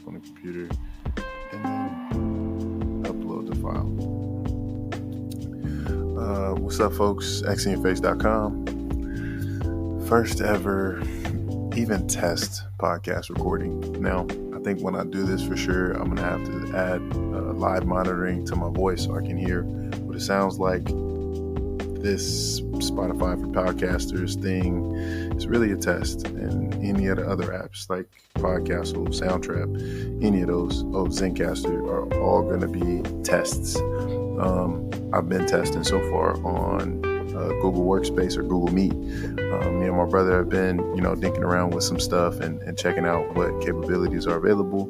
app on the computer, and then upload the file. What's up, folks? xinyourface.com. First ever even test podcast recording. Now, I think when I do this for sure, I'm going to have to add live monitoring to my voice so I can hear what it sounds like. This Spotify for podcasters thing is really a test, and any of the other apps like Podcastle, Soundtrap, any of those, Zencaster, are all going to be tests. I've been testing so far on Google Workspace or Google Meet. Me and my brother have been, dinking around with some stuff and checking out what capabilities are available,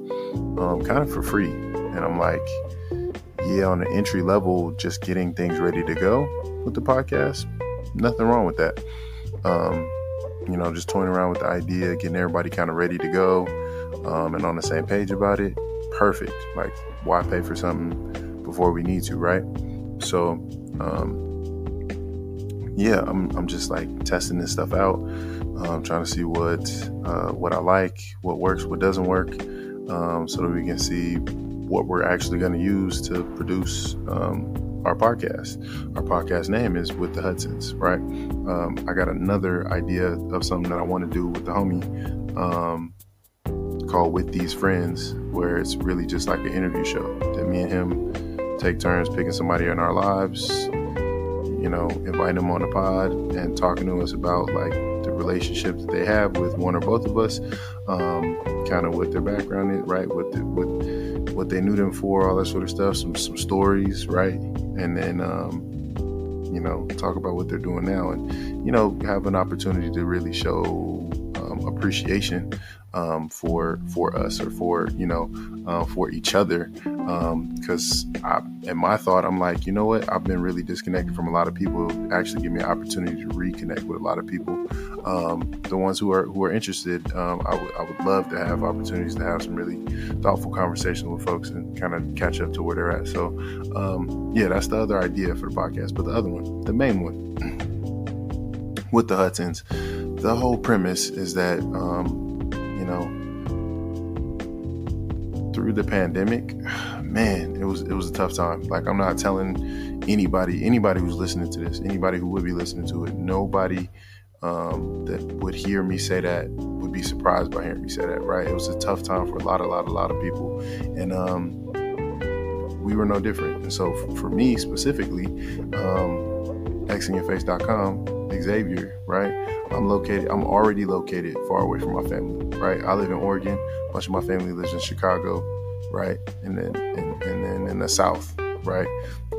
kind of for free. And I'm like, yeah, on the entry level, just getting things ready to go with the podcast, nothing wrong with that. Just toying around with the idea, getting everybody kind of ready to go, and on the same page about it. Perfect. Like, why pay for something before we need to, right? So, I'm just like testing this stuff out, trying to see what I like, what works, what doesn't work, so that we can see what we're actually going to use to produce our podcast. Our podcast name is With the Hudsons, right? I got another idea of something that I want to do with the homie called With These Friends, where it's really just like an interview show that me and him take turns picking somebody in our lives, inviting them on the pod and talking to us about like the relationship that they have with one or both of us, kind of what their background is, right? What they knew them for, all that sort of stuff, some stories, right? And then, talk about what they're doing now, and, have an opportunity to really show appreciation for us, or for each other, because in my thought, I'm like, you know what, I've been really disconnected from a lot of people. Actually give me an opportunity to reconnect with a lot of people, the ones who are interested. I would love to have opportunities to have some really thoughtful conversations with folks and kind of catch up to where they're at. So that's the other idea for the podcast. But the other one, the main one, with the Hudsons, the whole premise is that through the pandemic, man, it was a tough time. Like, I'm not telling anybody who's listening to this, anybody who would be listening to it, nobody that would hear me say that would be surprised by hearing me say that, right? It was a tough time for a lot of people, and we were no different. And so for me specifically, xinyourface.com, Xavier, right? I'm already located far away from my family, right? I live in Oregon. A bunch of my family lives in Chicago, right? And then in the South, right?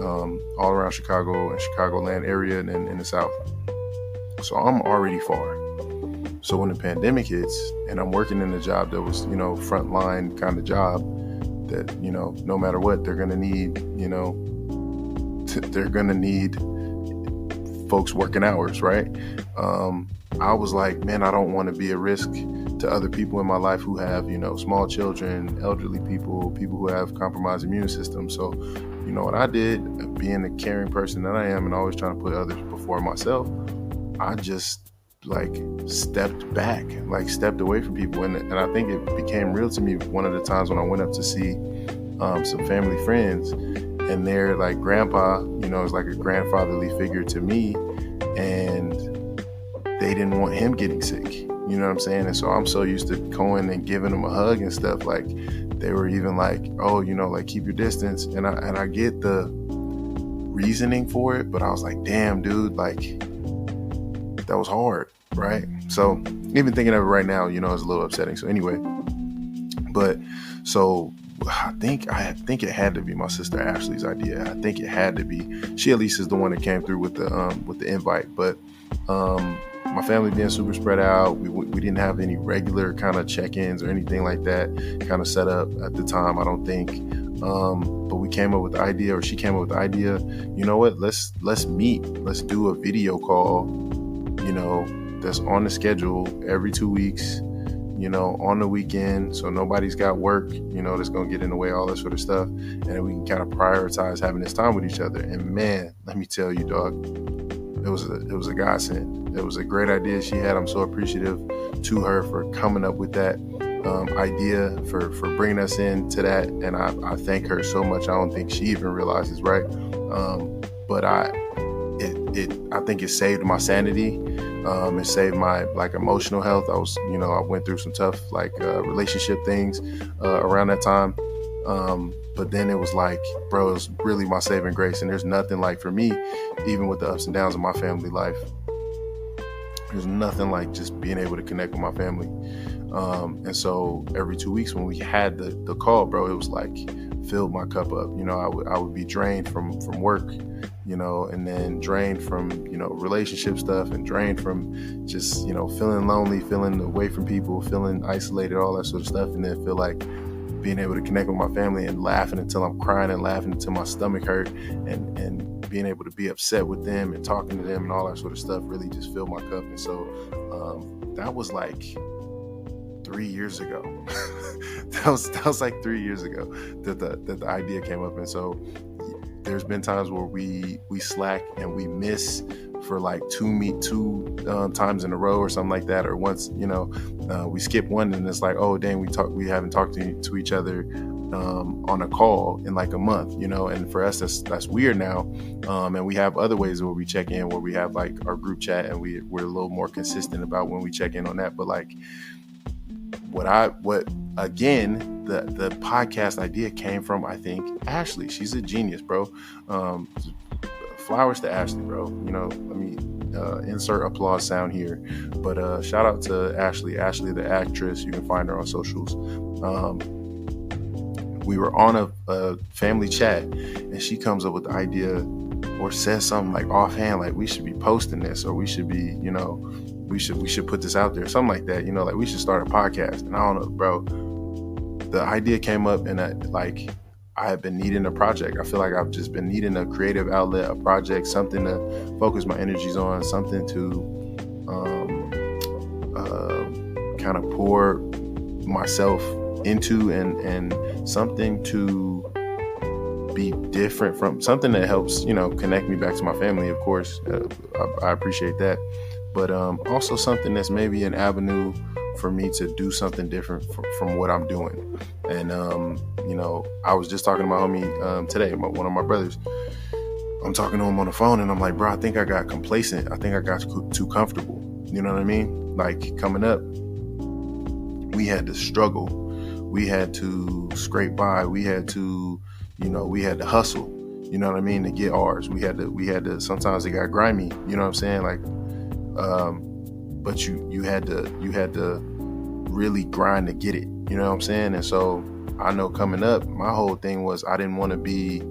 All around Chicago and Chicagoland area, and then in the South. So I'm already far. So when the pandemic hits and I'm working in a job that was, frontline kind of job that, no matter what, they're going to need folks working hours, right? I was like, man, I don't want to be a risk to other people in my life who have, small children, elderly people who have compromised immune systems. So, what I did, being the caring person that I am and always trying to put others before myself, I just stepped away from people. And I think it became real to me one of the times when I went up to see some family friends, and their like grandpa, is like a grandfatherly figure to me, and they didn't want him getting sick. You know what I'm saying? And so I'm so used to going and giving them a hug and stuff. Like, they were even like, oh, keep your distance. And I get the reasoning for it, but I was like, damn, dude, like, that was hard, right? So even thinking of it right now, is a little upsetting. So anyway, but so I think it had to be my sister Ashley's idea. I think it had to be. She at least is the one that came through with the invite. But my family being super spread out, we didn't have any regular kind of check-ins or anything like that kind of set up at the time, I don't think. But we came up with the idea, or she came up with the idea, you know what, let's meet. Let's do a video call, that's on the schedule every 2 weeks, on the weekend, so nobody's got work, that's going to get in the way, all that sort of stuff. And then we can kind of prioritize having this time with each other. And man, let me tell you, dog, it was a godsend. It was a great idea she had. I'm so appreciative to her for coming up with that. idea for bringing us into that. And I thank her so much. I don't think she even realizes, right? But I think it saved my sanity. It saved my emotional health. I went through some tough relationship things around that time. But then it was like, bro, it was really my saving grace. And there's nothing like, for me, even with the ups and downs of my family life, there's nothing like just being able to connect with my family. And so every 2 weeks when we had the call, bro, it was like filled my cup up. I would be drained from work, and then drained from, relationship stuff, and drained from just, feeling lonely, feeling away from people, feeling isolated, all that sort of stuff. And then feel like being able to connect with my family and laughing until I'm crying and laughing until my stomach hurt, and being able to be upset with them and talking to them and all that sort of stuff really just filled my cup. And so that was like 3 years ago. that was like 3 years ago that the idea came up. And so there's been times where we slack and we miss for like two times in a row or something like that, or once, we skip one and it's like, oh dang, we haven't talked to each other on a call in like a month, and for us that's weird now. And we have other ways where we check in, where we have like our group chat, and we're a little more consistent about when we check in on that. But like again, the podcast idea came from, I think, Ashley. She's a genius, bro. Flowers to Ashley, bro. Let me insert applause sound here. But shout out to Ashley, the actress. You can find her on socials. We were on a family chat, and she comes up with the idea, or says something like offhand, like we should be posting this, or we should be, we should put this out there, something like that, like we should start a podcast. And I don't know, bro, the idea came up, and I have been needing a project. I feel like I've just been needing a creative outlet, a project, something to focus my energies on, something to kind of pour myself into, and something to be different from, something that helps, connect me back to my family, of course. I appreciate that. But also something that's maybe an avenue for me to do something different from what I'm doing. And, I was just talking to my homie today, one of my brothers. I'm talking to him on the phone, and I'm like, bro, I think I got complacent. I think I got too comfortable. You know what I mean? Like, coming up, we had to struggle. We had to scrape by. We had to, we had to hustle, you know what I mean, to get ours. We had to, sometimes it got grimy, you know what I'm saying? Like, but you had to really grind to get it, you know what I'm saying? And so I know coming up, my whole thing was I didn't want to be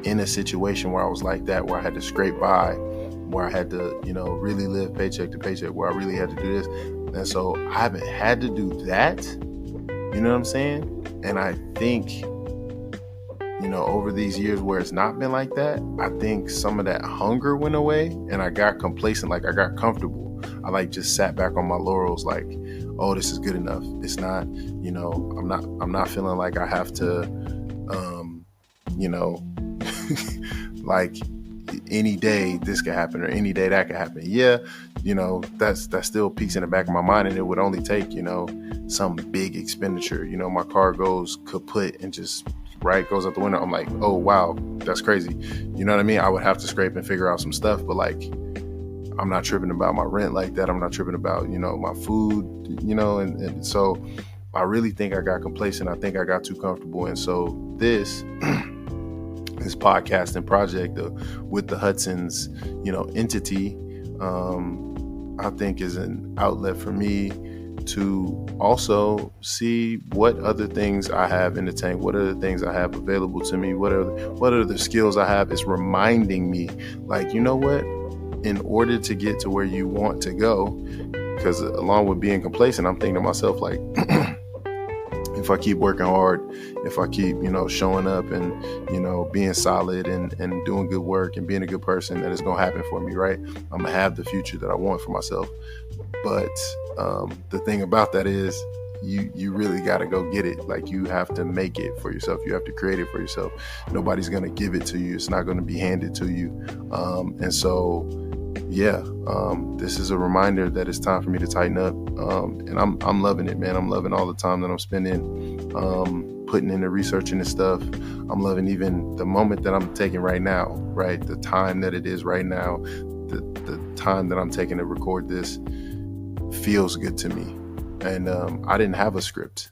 in a situation where I was like that, where I had to scrape by, where I had to, really live paycheck to paycheck, where I really had to do this. And so I haven't had to do that, you know what I'm saying? And I think, over these years where it's not been like that, I think some of that hunger went away, and I got complacent, like I got comfortable. I just sat back on my laurels, like, oh, this is good enough. It's not, I'm not feeling like I have to, like any day this could happen, or any day that could happen. Yeah, that still peaks in the back of my mind, and it would only take, some big expenditure. My car goes kaput and just goes out the window. I'm like, oh wow, that's crazy. You know what I mean? I would have to scrape and figure out some stuff, but I'm not tripping about my rent like that. I'm not tripping about, my food, and so I really think I got complacent. I think I got too comfortable. And so this podcasting project with the Hudsons, entity, I think is an outlet for me to also see what other things I have in the tank, what are the things I have available to me, what are the skills I have. It's reminding me, like, you know what, in order to get to where you want to go, because along with being complacent, I'm thinking to myself, like, if I keep working hard, if I keep, showing up and, being solid and doing good work and being a good person, that it's going to happen for me, right? I'm going to have the future that I want for myself. But the thing about that is you really got to go get it. Like, you have to make it for yourself. You have to create it for yourself. Nobody's going to give it to you. It's not going to be handed to you. And so this is a reminder that it's time for me to tighten up. And I'm loving it, man. I'm loving all the time that I'm spending, putting in the research and stuff. I'm loving even the moment that I'm taking right now, right? The time that it is right now, the time that I'm taking to record this feels good to me. And I didn't have a script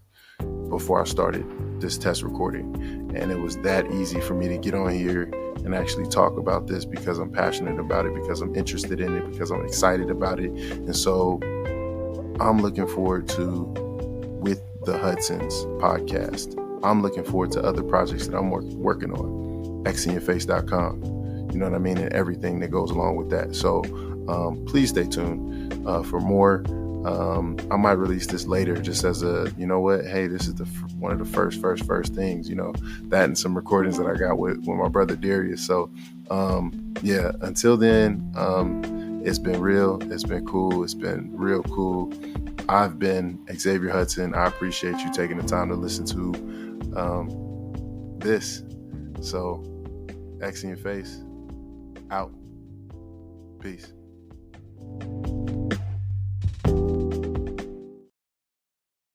before I started this test recording. And it was that easy for me to get on here and actually talk about this because I'm passionate about it, because I'm interested in it, because I'm excited about it. And so I'm looking forward to, with the Hudsons podcast, I'm looking forward to other projects that I'm working on, xinyourface.com, you know what I mean, and everything that goes along with that. So please stay tuned for more. I might release this later just as a, you know what, hey, this is one of the first things, you know, that and some recordings that I got with my brother Darius. So until then, it's been real. It's been cool. It's been real cool. I've been Xavier Hudson. I appreciate you taking the time to listen to this. So, X in your face, out. Peace.